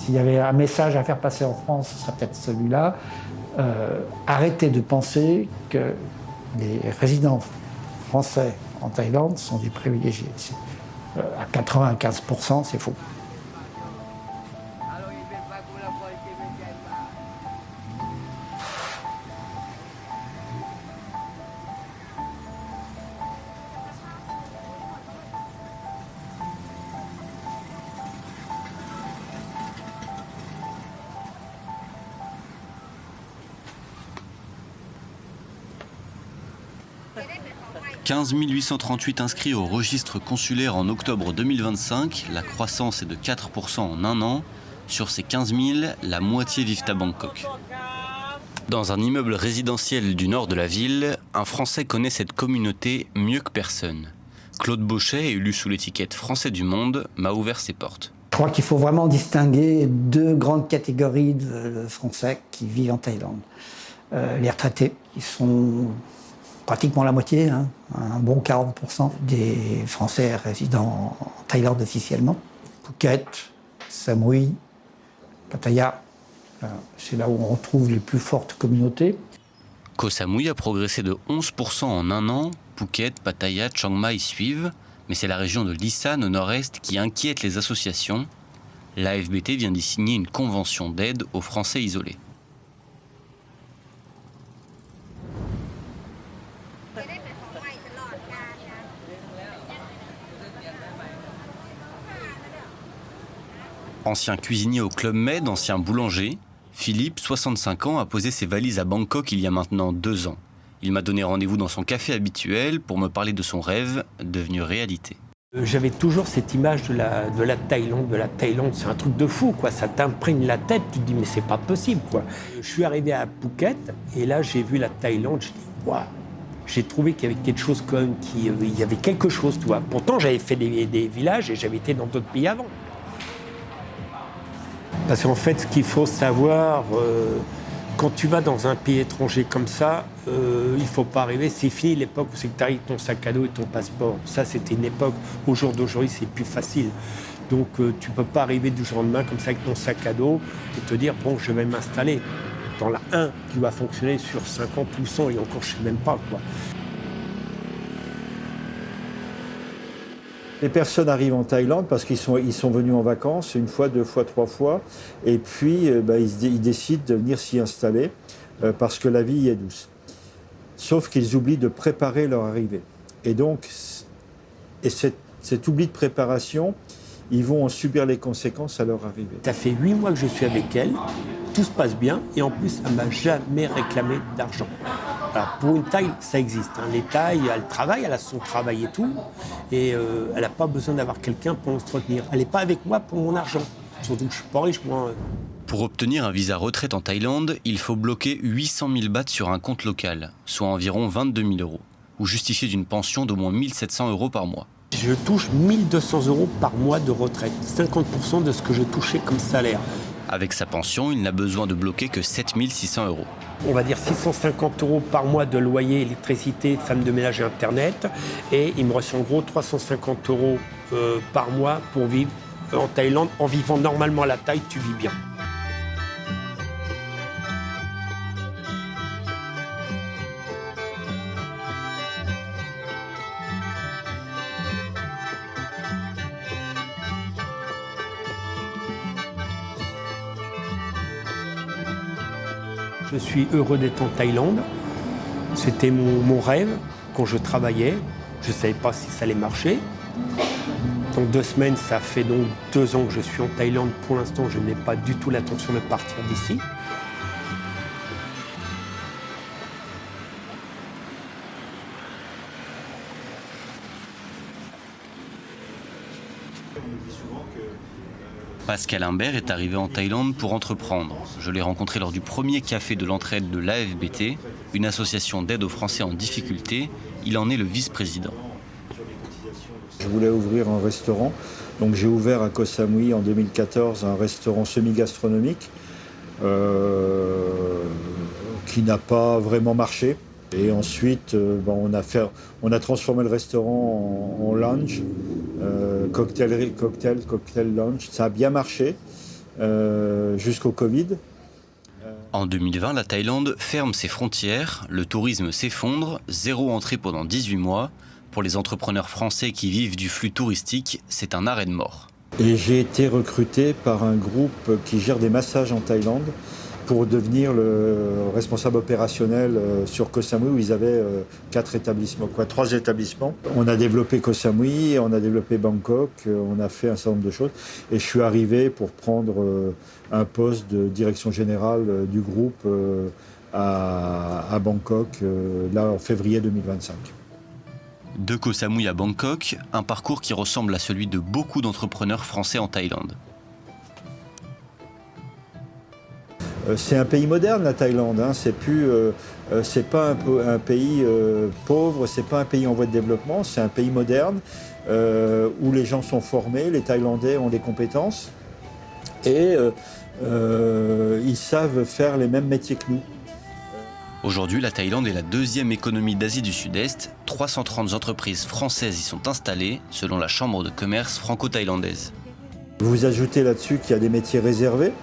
S'il y avait un message à faire passer en France, ce serait peut-être celui-là. Arrêtez de penser que les résidents français en Thaïlande sont des privilégiés. À 95%, c'est faux. « 15 838 inscrits au registre consulaire en octobre 2025, la croissance est de 4% en un an. Sur ces 15 000, la moitié vivent à Bangkok. Dans un immeuble résidentiel du nord de la ville, un Français connaît cette communauté mieux que personne. Claude Bauchet, élu sous l'étiquette Français du Monde, m'a ouvert ses portes. Je crois qu'il faut vraiment distinguer deux grandes catégories de Français qui vivent en Thaïlande. Les retraités, qui sont pratiquement la moitié, hein, un bon 40% des Français résidant en Thaïlande officiellement. Phuket, Samui, Pattaya, c'est là où on retrouve les plus fortes communautés. Koh Samui a progressé de 11% en un an. Phuket, Pattaya, Chiang Mai suivent. Mais c'est la région de l'Isan au nord-est qui inquiète les associations. L'AFBT vient d'y signer une convention d'aide aux Français isolés. Ancien cuisinier au Club Med, ancien boulanger, Philippe, 65 ans, a posé ses valises à Bangkok il y a maintenant 2 ans. Il m'a donné rendez-vous dans son café habituel pour me parler de son rêve, devenu réalité. J'avais toujours cette image de la Thaïlande. C'est un truc de fou, quoi. Ça t'imprègne la tête, tu te dis mais c'est pas possible, quoi. Je suis arrivé à Phuket et là j'ai vu la Thaïlande, je dis waouh. J'ai trouvé qu'il y avait quelque chose quand même, il y avait quelque chose, tu vois. Pourtant j'avais fait des villages et j'avais été dans d'autres pays avant. Parce qu'en fait, ce qu'il faut savoir, quand tu vas dans un pays étranger comme ça, il ne faut pas arriver. C'est fini l'époque où c'est que tu arrives avec ton sac à dos et ton passeport. Ça, c'était une époque. Au jour d'aujourd'hui, c'est plus facile. Donc, tu ne peux pas arriver du jour au lendemain comme ça avec ton sac à dos et te dire, bon, je vais m'installer. Dans la 1 qui va fonctionner sur 50 ou 100 et encore, je ne sais même pas, quoi. Les personnes arrivent en Thaïlande parce qu'ils sont venus en vacances 1 fois, 2 fois, 3 fois, et puis ils décident de venir s'y installer parce que la vie y est douce. Sauf qu'ils oublient de préparer leur arrivée. Et donc, cet oubli de préparation, ils vont en subir les conséquences à leur arrivée. Ça fait 8 mois que je suis avec elle, tout se passe bien, et en plus, elle ne m'a jamais réclamé d'argent. Alors, pour une Thaï, ça existe. Hein. Les Thaïs, elle travaille, elle a son travail et tout, et elle n'a pas besoin d'avoir quelqu'un pour l'entretenir. Elle n'est pas avec moi pour mon argent, surtout que je ne suis pas riche, moi. Pour obtenir un visa retraite en Thaïlande, il faut bloquer 800 000 bahts sur un compte local, soit environ 22 000 €, ou justifier d'une pension d'au moins 1 700 € par mois. Je touche 1 200 € par mois de retraite, 50% de ce que je touchais comme salaire. Avec sa pension, il n'a besoin de bloquer que 7 600 €. On va dire 650 € par mois de loyer, électricité, femme de ménage et Internet. Et il me reste en gros 350 € par mois pour vivre en Thaïlande. En vivant normalement à la Thaï, tu vis bien. Je suis heureux d'être en Thaïlande. C'était mon rêve quand je travaillais. Je ne savais pas si ça allait marcher. Dans 2 semaines, ça fait donc 2 ans que je suis en Thaïlande. Pour l'instant, je n'ai pas du tout l'intention de partir d'ici. Pascal Imbert est arrivé en Thaïlande pour entreprendre. Je l'ai rencontré lors du premier café de l'entraide de l'AFBT, une association d'aide aux Français en difficulté. Il en est le vice-président. Je voulais ouvrir un restaurant, donc j'ai ouvert à Koh Samui en 2014 un restaurant semi-gastronomique qui n'a pas vraiment marché. Et ensuite, on a transformé le restaurant en lounge, cocktail lounge. Ça a bien marché. jusqu'au Covid. En 2020, la Thaïlande ferme ses frontières, le tourisme s'effondre, 0 entrée pendant 18 mois. Pour les entrepreneurs français qui vivent du flux touristique, c'est un arrêt de mort. Et j'ai été recruté par un groupe qui gère des massages en Thaïlande pour devenir le responsable opérationnel sur Koh Samui où ils avaient 3 établissements. On a développé Koh Samui, on a développé Bangkok, on a fait un certain nombre de choses. Et je suis arrivé pour prendre un poste de direction générale du groupe à Bangkok, là en février 2025. De Koh Samui à Bangkok, un parcours qui ressemble à celui de beaucoup d'entrepreneurs français en Thaïlande. C'est un pays moderne, la Thaïlande. Hein. C'est pas un pays pauvre, c'est pas un pays en voie de développement. C'est un pays moderne où les gens sont formés, les Thaïlandais ont des compétences et ils savent faire les mêmes métiers que nous. Aujourd'hui, la Thaïlande est la 2e économie d'Asie du Sud-Est. 330 entreprises françaises y sont installées, selon la Chambre de commerce franco-thaïlandaise. Vous ajoutez là-dessus qu'il y a des métiers réservés.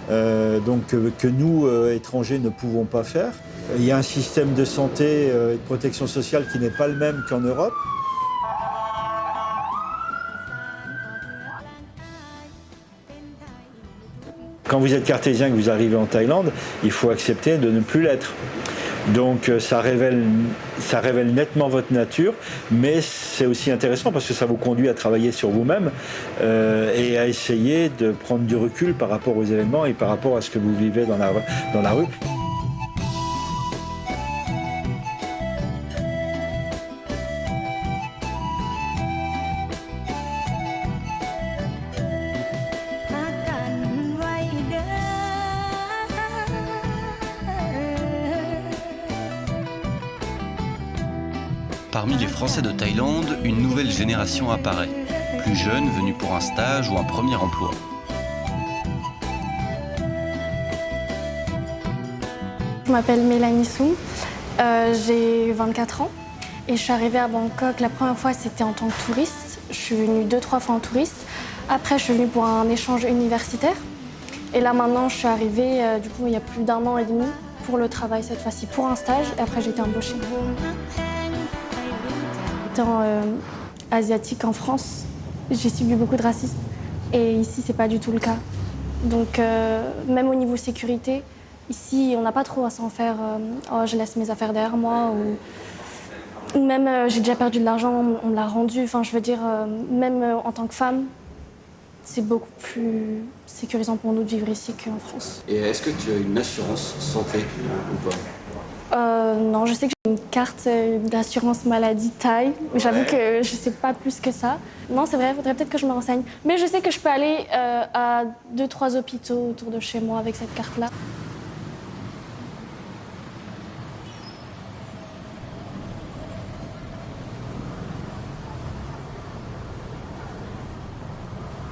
Que nous, étrangers, ne pouvons pas faire. Il y a un système de santé et de protection sociale qui n'est pas le même qu'en Europe. Quand vous êtes cartésien et que vous arrivez en Thaïlande, il faut accepter de ne plus l'être. Donc ça révèle nettement votre nature, mais c'est aussi intéressant parce que ça vous conduit à travailler sur vous-même et à essayer de prendre du recul par rapport aux événements et par rapport à ce que vous vivez dans la rue. Parmi les Français de Thaïlande, une nouvelle génération apparaît, plus jeune, venue pour un stage ou un premier emploi. Je m'appelle Mélanie Soum, j'ai 24 ans et je suis arrivée à Bangkok. La première fois, c'était en tant que touriste. Je suis venue 2-3 fois en touriste. Après, je suis venue pour un échange universitaire. Et là, maintenant, je suis arrivée, du coup, il y a plus d'1 an et demi pour le travail cette fois-ci, pour un stage. Et après, j'ai été embauchée. Étant asiatique en France, j'ai subi beaucoup de racisme. Et ici, c'est pas du tout le cas. Donc, même au niveau sécurité, ici, on n'a pas trop à s'en faire. Oh, je laisse mes affaires derrière moi. Ou même, j'ai déjà perdu de l'argent, on me l'a rendu. Enfin, je veux dire, même en tant que femme, c'est beaucoup plus sécurisant pour nous de vivre ici qu'en France. Et est-ce que tu as une assurance santé ou pas ? Non, je sais que j'ai une carte d'assurance maladie Thaï, mais j'avoue que je sais pas plus que ça. Non, c'est vrai, il faudrait peut-être que je me renseigne. Mais je sais que je peux aller à 2-3 hôpitaux autour de chez moi avec cette carte-là.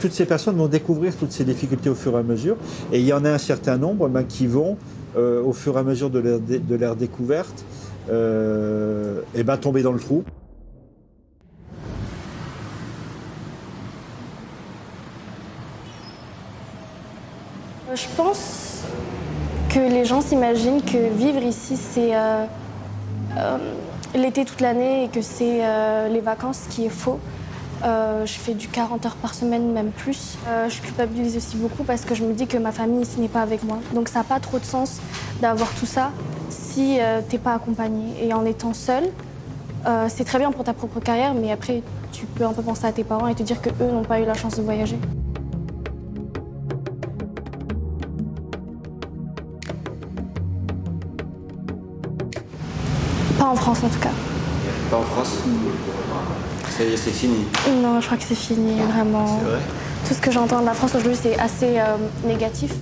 Toutes ces personnes vont découvrir toutes ces difficultés au fur et à mesure, et il y en a un certain nombre qui vont, au fur et à mesure de leur découverte, tomber dans le trou. Je pense que les gens s'imaginent que vivre ici, c'est l'été toute l'année et que c'est les vacances, ce qui est faux. Je fais du 40 heures par semaine, même plus. Je culpabilise aussi beaucoup parce que je me dis que ma famille ici n'est pas avec moi. Donc ça n'a pas trop de sens d'avoir tout ça si t'es pas accompagné. Et en étant seule, c'est très bien pour ta propre carrière, mais après tu peux un peu penser à tes parents et te dire qu'eux n'ont pas eu la chance de voyager. Pas en France en tout cas. Pas en France ? Ça y est, c'est fini. Non, je crois que c'est fini, vraiment. C'est vrai ? Tout ce que j'entends de la France aujourd'hui, c'est assez négatif.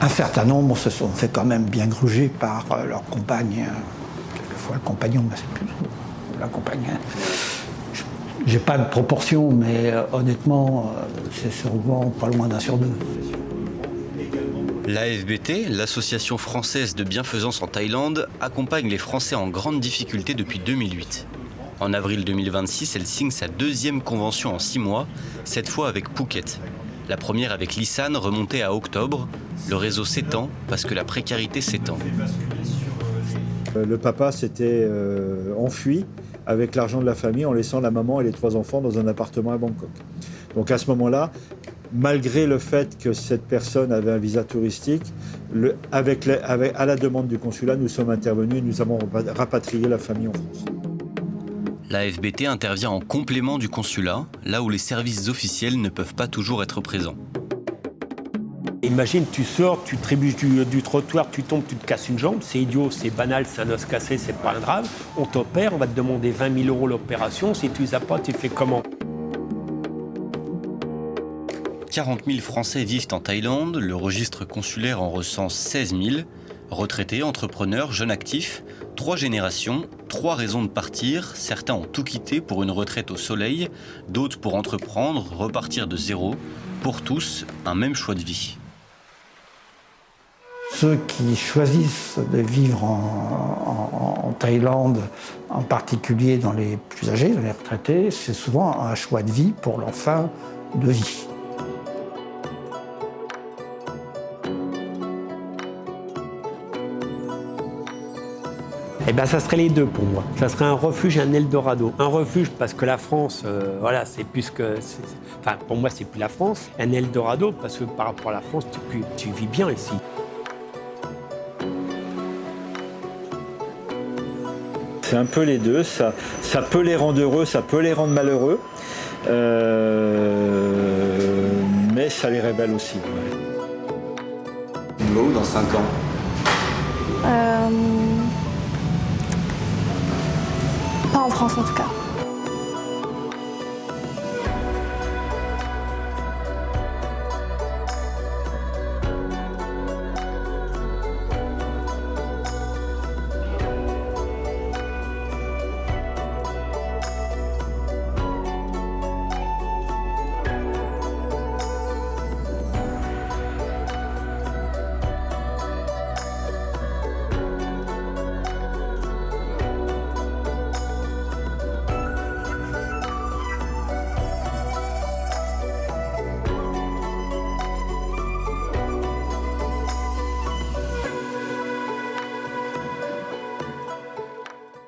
Un certain nombre se sont fait quand même bien gruger par leur compagne, quelquefois le compagnon, mais c'est plus la compagne. J'ai pas de proportion, mais honnêtement, c'est souvent pas loin d'un sur deux. L'AFBT, l'Association française de bienfaisance en Thaïlande, accompagne les Français en grande difficulté depuis 2008. En avril 2026, elle signe sa 2e convention en 6 mois, cette fois avec Phuket. La première avec Lisan remontée à octobre. Le réseau s'étend parce que la précarité s'étend. Le papa s'était enfui avec l'argent de la famille en laissant la maman et les 3 enfants dans un appartement à Bangkok. Donc à ce moment-là, malgré le fait que cette personne avait un visa touristique, à la demande du consulat, nous sommes intervenus et nous avons rapatrié la famille en France. L'AFBT intervient en complément du consulat, là où les services officiels ne peuvent pas toujours être présents. Imagine, tu sors, tu trébuches du trottoir, tu tombes, tu te casses une jambe, c'est idiot, c'est banal, c'est un os cassé, c'est pas grave. On t'opère, on va te demander 20 000 € l'opération, si tu les as pas, tu fais comment ? 40 000 Français vivent en Thaïlande, le registre consulaire en recense 16 000. Retraités, entrepreneurs, jeunes actifs, 3 générations, 3 raisons de partir. Certains ont tout quitté pour une retraite au soleil, d'autres pour entreprendre, repartir de zéro. Pour tous, un même choix de vie. Ceux qui choisissent de vivre en Thaïlande, en particulier dans les plus âgés, dans les retraités, c'est souvent un choix de vie pour leur fin de vie. Eh bien, ça serait les deux pour moi. Ça serait un refuge et un Eldorado. Un refuge parce que la France, voilà, c'est plus que... Enfin, pour moi, c'est plus la France. Un Eldorado parce que par rapport à la France, tu vis bien ici. C'est un peu les deux. Ça peut les rendre heureux, ça peut les rendre malheureux. Mais ça les révèle aussi. Où dans 5 ans ? Pas en France en tout cas.